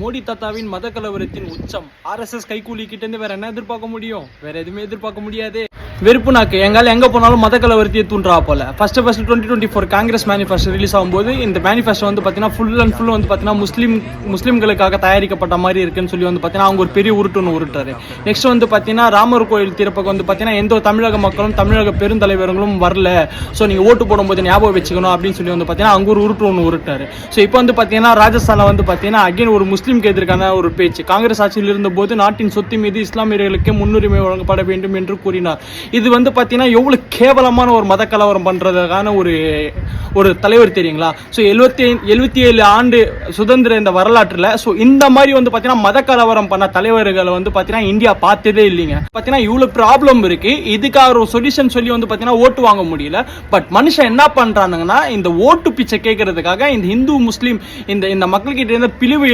மோடி தாத்தாவின் மத கலவரத்தின் உச்சம். ஆர்எஸ்எஸ் கைகூலி கிட்ட இருந்து வேற என்ன எதிர்பார்க்க முடியும்? வேற எதுவுமே எதிர்பார்க்க முடியாது. வெறுப்பு நாக்கு எங்கால எங்க போனாலும் மத கலவரத்தையே தூண்டுறா போல. ஃபர்ஸ்ட் 2024 காங்கிரஸ் மேனிஃபெஸ்டோ ரிலீஸ் ஆகும்போது இந்த மேனிஃபெஸ்டோ வந்து பாத்தீங்கன்னா ஃபுல் அண்ட் ஃபுல் வந்து பாத்தீங்கன்னா முஸ்லிம்களுக்காக தயாரிக்கப்பட்ட மாதிரி இருக்குன்னு சொல்லி வந்து பாத்தீங்கன்னா அவங்க ஒரு பெரிய உருட்டுன்னு உருட்டாரு. நெக்ஸ்ட் வந்து பாத்தீங்கன்னா ராமர் கோயில் திறப்புக்கு வந்து பாத்தீங்கன்னா எந்த தமிழக மக்களும் தமிழக பெருந்தலைவர்களும் வரல, ஸோ நீங்க ஓட்டு போடும்போது ஞாபகம் வச்சுக்கணும் அப்படின்னு சொல்லி வந்து பாத்தீங்கன்னா அங்க ஒரு உருட்டு ஒன்று உருட்டாரு. ஸோ இப்போ வந்து பாத்தீங்கன்னா ராஜஸ்தான்ல வந்து பாத்தீங்கன்னா அகைன் ஒரு முஸ்லீம்க்கு எதிர்க்கான ஒரு பேச்சு. காங்கிரஸ் ஆட்சியில் இருந்த போது நாட்டின் சொத்து மீது இஸ்லாமியர்களுக்கு முன்னுரிமை வழங்கப்பட வேண்டும் என்று கூறினார். இது வந்து பாத்தீங்கன்னா எவ்வளவு கேவலமான ஒரு மத கலவரம் பண்றதுக்கான ஒரு தலைவர் தெரியுங்களா? ஸோ 77 ஆண்டு சுதந்திர இந்த வரலாற்றுல ஸோ இந்த மாதிரி வந்து பாத்தீங்கன்னா மத கலவரம் பண்ண தலைவர்களை வந்து பாத்தீங்கன்னா இந்தியா பார்த்ததே இல்லைங்க. பாத்தீங்கன்னா இவ்வளவு ப்ராப்ளம் இருக்கு, இதுக்காக ஒரு சொல்யூஷன் சொல்லி வந்து பாத்தீங்கன்னா ஓட்டு வாங்க முடியல. பட் மனுஷன் என்ன பண்றானுங்கன்னா இந்த ஓட்டு பிச்சை கேட்கறதுக்காக இந்த இந்து முஸ்லீம் இந்த மக்கள்கிட்ட இருந்து பிரிவு